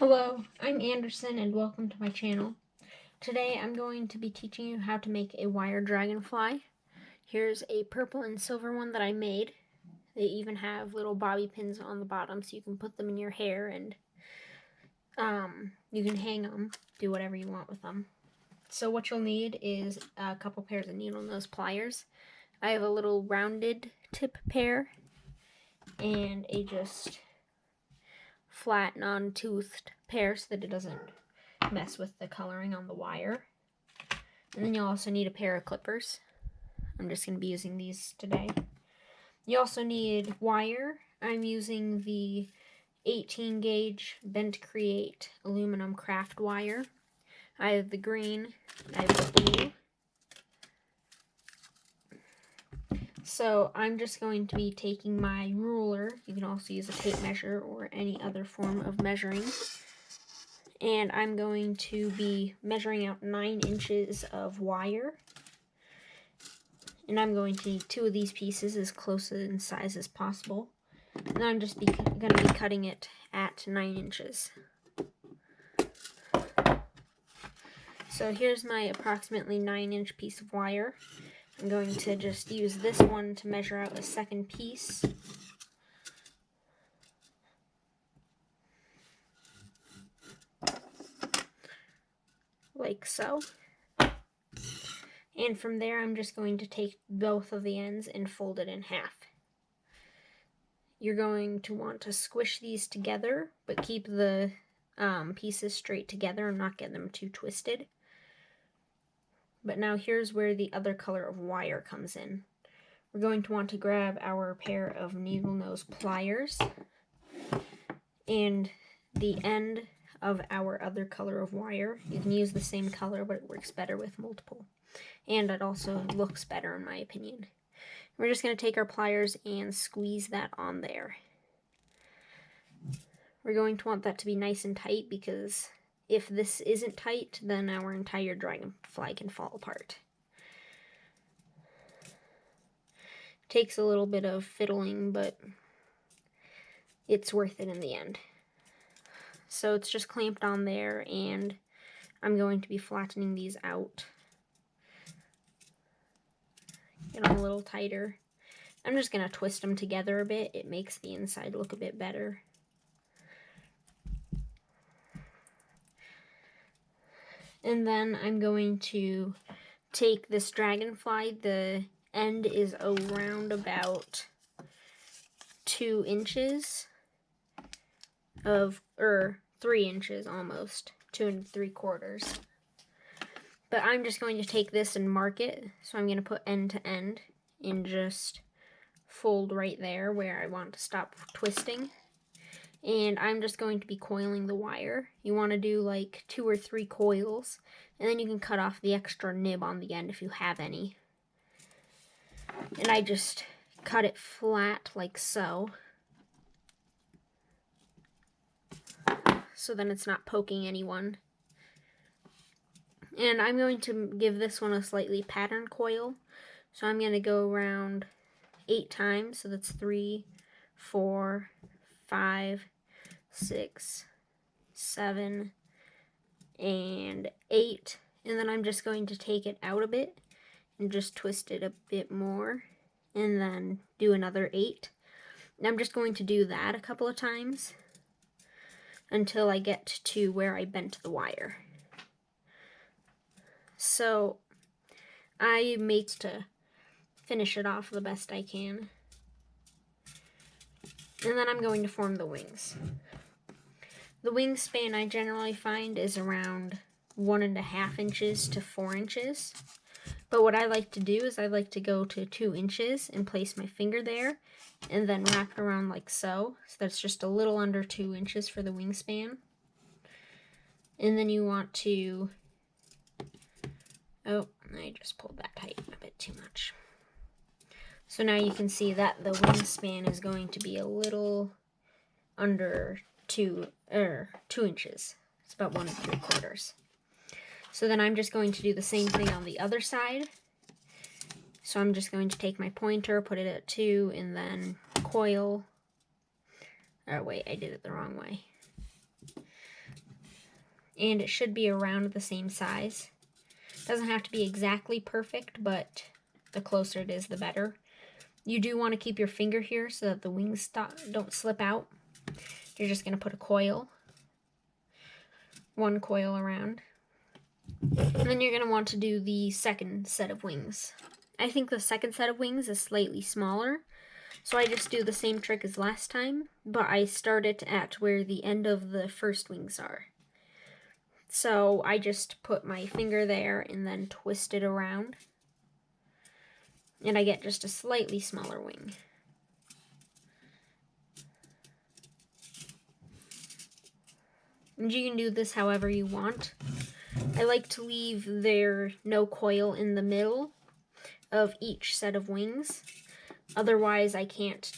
Hello, I'm Anderson and welcome to my channel. Today I'm going to be teaching you how to make a wire dragonfly. Here's a purple and silver one that I made. They even have little bobby pins on the bottom so you can put them in your hair and you can hang them, do whatever you want with them. So what you'll need is a couple pairs of needle nose pliers. I have a little rounded tip pair and a just flat non-toothed pair so that it doesn't mess with the coloring on the wire. And then you'll also need a pair of clippers. I'm just going to be using these today. You also need wire. I'm using the 18 gauge Bent Create aluminum craft wire. I have the green, I have the blue. So I'm just going to be taking my ruler. You can also use a tape measure or any other form of measuring. And I'm going to be measuring out 9 inches of wire. And I'm going to need 2 of these pieces as close in size as possible. And I'm just going to be cutting it at 9 inches. So here's my approximately 9-inch piece of wire. I'm going to just use this one to measure out a second piece. Like so. And from there I'm just going to take both of the ends and fold it in half. You're going to want to squish these together, but keep the pieces straight together and not get them too twisted. But now here's where the other color of wire comes in. We're going to want to grab our pair of needle nose pliers and the end of our other color of wire. You can use the same color, but it works better with multiple. And it also looks better in my opinion. We're just going to take our pliers and squeeze that on there. We're going to want that to be nice and tight because if this isn't tight, then our entire dragonfly can fall apart. Takes a little bit of fiddling, but it's worth it in the end. So it's just clamped on there, and I'm going to be flattening these out. Get them a little tighter. I'm just going to twist them together a bit. It makes the inside look a bit better. And then I'm going to take this dragonfly. The end is around about 2 inches of, or 3 inches almost, 2 3/4. But I'm just going to take this and mark it. So I'm going to put end to end and just fold right there where I want to stop twisting. And I'm just going to be coiling the wire. You want to do like 2 or 3 coils, and then you can cut off the extra nib on the end if you have any. And I just cut it flat like so. So then it's not poking anyone. And I'm going to give this one a slightly patterned coil. So I'm going to go around 8 times. So that's 3, 4, 5, 6, 7, and 8. And then I'm just going to take it out a bit and just twist it a bit more. And then do another 8. And I'm just going to do that a couple of times until I get to where I bent the wire. So I made to finish it off the best I can. And then I'm going to form the wings. The wingspan I generally find is around 1.5 inches to 4 inches. But what I like to do is I like to go to 2 inches and place my finger there and then wrap it around like so. So that's just a little under 2 inches for the wingspan. And then you want to, oh, I just pulled that tight a bit too much. So now you can see that the wingspan is going to be a little under 2 inches. It's about 1 3/4. So then I'm just going to do the same thing on the other side. So I'm just going to take my pointer, put it at 2, and then coil. Oh wait, I did it the wrong way. and it should be around the same size. It doesn't have to be exactly perfect, but the closer it is, the better. You do want to keep your finger here so that the wings don't slip out. You're just going to put a coil, one coil around. And then you're going to want to do the second set of wings. I think the second set of wings is slightly smaller, so I just do the same trick as last time, but I start it at where the end of the first wings are. So I just put my finger there and then twist it around, and I get just a slightly smaller wing. And you can do this however you want. I like to leave there no coil in the middle of each set of wings. Otherwise, I can't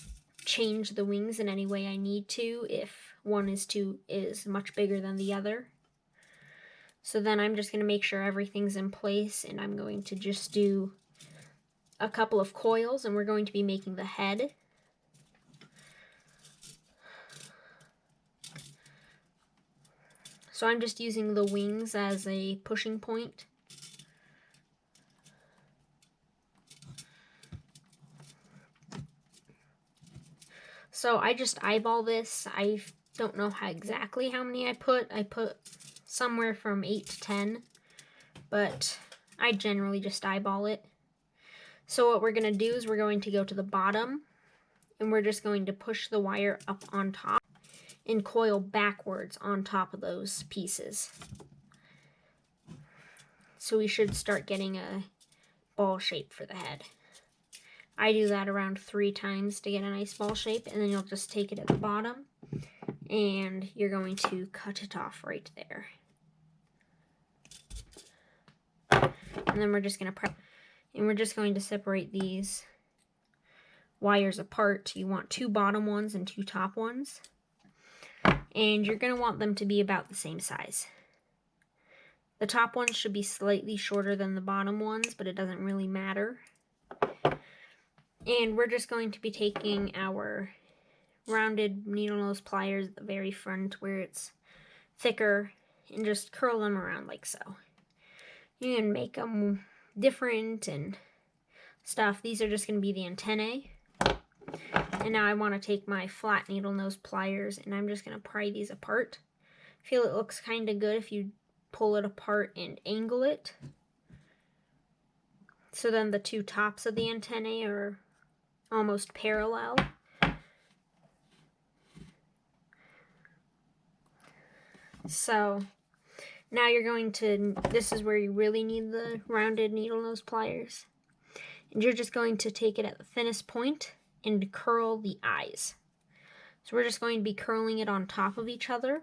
change the wings in any way I need to if one is much bigger than the other. So then I'm just going to make sure everything's in place, and I'm going to just do a couple of coils, and we're going to be making the head. So I'm just using the wings as a pushing point. So I just eyeball this. I don't know exactly how many I put. I put somewhere from 8 to 10, but I generally just eyeball it. So what we're going to do is we're going to go to the bottom, and we're just going to push the wire up on top and coil backwards on top of those pieces. So we should start getting a ball shape for the head. I do that around 3 times to get a nice ball shape, and then you'll just take it at the bottom, and you're going to cut it off right there. And then we're just going to separate these wires apart. You want 2 bottom ones and 2 top ones. And you're going to want them to be about the same size. The top ones should be slightly shorter than the bottom ones, but it doesn't really matter. And we're just going to be taking our rounded needle nose pliers at the very front where it's thicker and just curl them around like so. You can make them different and stuff. These are just going to be the antennae. And now I want to take my flat needle nose pliers, and I'm just going to pry these apart. I feel it looks kind of good if you pull it apart and angle it. So then the 2 tops of the antennae are almost parallel. So now you're going to, this is where you really need the rounded needle nose pliers. And you're just going to take it at the thinnest point and curl the eyes. So we're just going to be curling it on top of each other.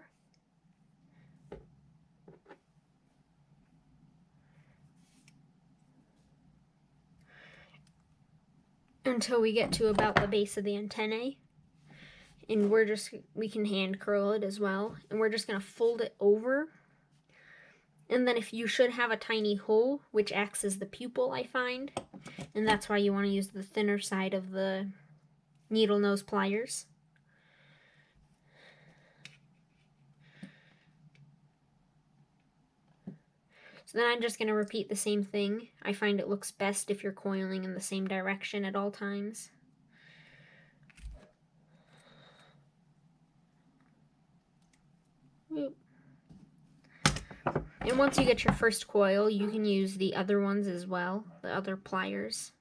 Until we get to about the base of the antennae. And we can hand curl it as well. And we're just going to fold it over. And then if you should have a tiny hole, which acts as the pupil, I find. And that's why you want to use the thinner side of the needle nose pliers. So then I'm just going to repeat the same thing. I find it looks best if you're coiling in the same direction at all times. Oop. And once you get your first coil, you can use the other ones as well, the other pliers.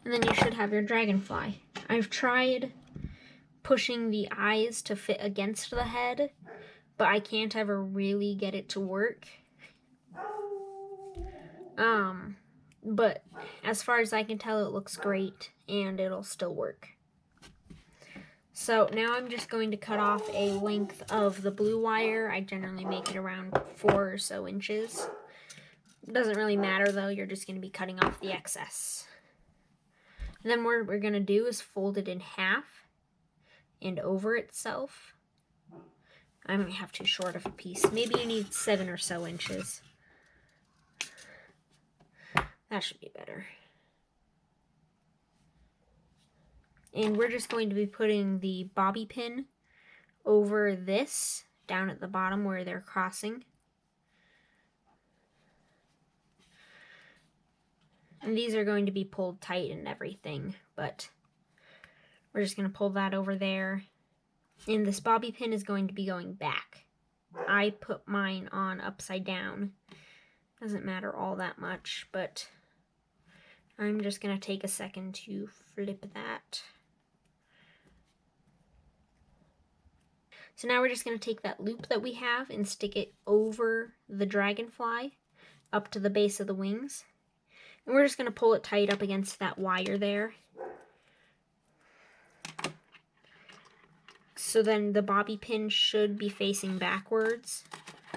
And then you should have your dragonfly. I've tried pushing the eyes to fit against the head, but I can't ever really get it to work. But as far as I can tell, it looks great, and it'll still work. So now I'm just going to cut off a length of the blue wire. I generally make it around 4 or so inches. It doesn't really matter though, you're just going to be cutting off the excess. And then what we're going to do is fold it in half and over itself. I might have too short of a piece. Maybe you need 7 or so inches. That should be better. And we're just going to be putting the bobby pin over this, down at the bottom where they're crossing. And these are going to be pulled tight and everything, but we're just going to pull that over there. And this bobby pin is going to be going back. I put mine on upside down. Doesn't matter all that much, but I'm just going to take a second to flip that. So now we're just going to take that loop that we have and stick it over the dragonfly up to the base of the wings. And we're just going to pull it tight up against that wire there. So then the bobby pin should be facing backwards.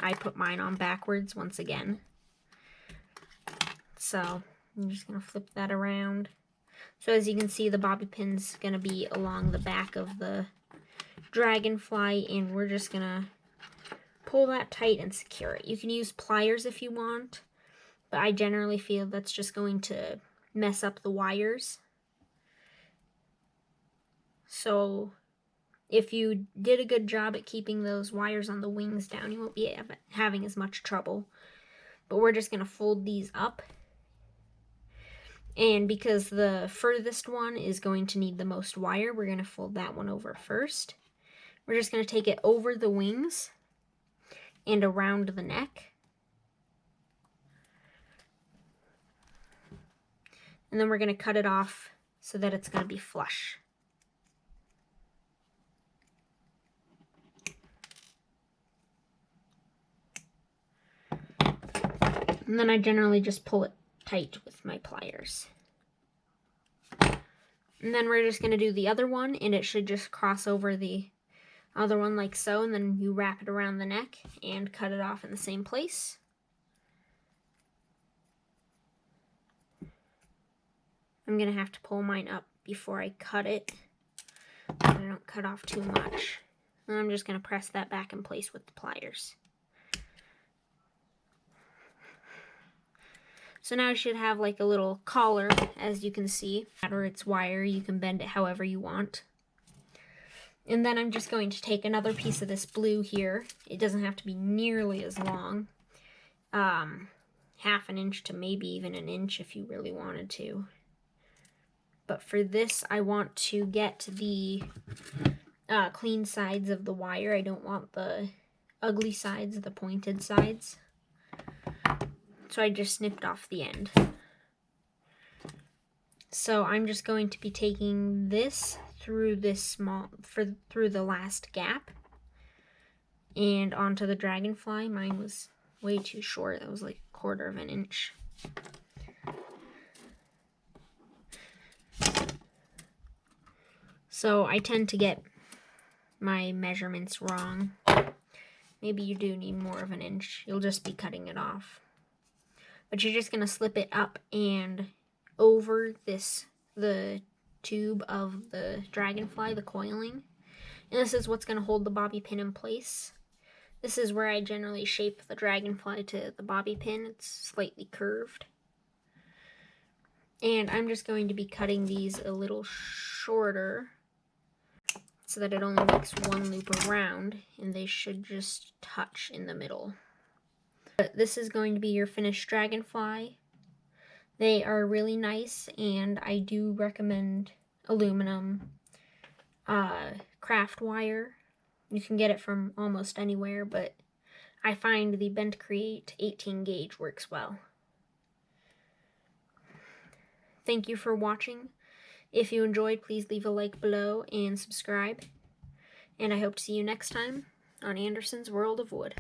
I put mine on backwards once again. So I'm just going to flip that around. So as you can see, the bobby pin's going to be along the back of the dragonfly, and we're just going to pull that tight and secure it. You can use pliers if you want, but I generally feel that's just going to mess up the wires. So if you did a good job at keeping those wires on the wings down, you won't be having as much trouble. But we're just going to fold these up. And because the furthest one is going to need the most wire, we're going to fold that one over first. We're just going to take it over the wings and around the neck. And then we're going to cut it off so that it's going to be flush. And then I generally just pull it tight with my pliers. And then we're just going to do the other one, and it should just cross over the other one like so, and then you wrap it around the neck and cut it off in the same place. I'm going to have to pull mine up before I cut it, so I don't cut off too much. And I'm just going to press that back in place with the pliers. So now I should have like a little collar, as you can see. No matter its wire, you can bend it however you want. And then I'm just going to take another piece of this blue here. It doesn't have to be nearly as long. Half an inch to maybe even an inch if you really wanted to. But for this, I want to get the clean sides of the wire. I don't want the ugly sides, the pointed sides. So I just snipped off the end. So I'm just going to be taking this through this through the last gap and onto the dragonfly. Mine was way too short. That was like 1/4 of an inch. So I tend to get my measurements wrong. Maybe you do need more of an inch. You'll just be cutting it off. But you're just going to slip it up and over the tube of the dragonfly, the coiling. And this is what's going to hold the bobby pin in place. This is where I generally shape the dragonfly to the bobby pin. It's slightly curved. And I'm just going to be cutting these a little shorter so that it only makes one loop around, and they should just touch in the middle. But this is going to be your finished dragonfly. They are really nice, and I do recommend aluminum craft wire. You can get it from almost anywhere, but I find the Bent Create 18 gauge works well. Thank you for watching. If you enjoyed, please leave a like below and subscribe. And I hope to see you next time on Anderson's World of Wood.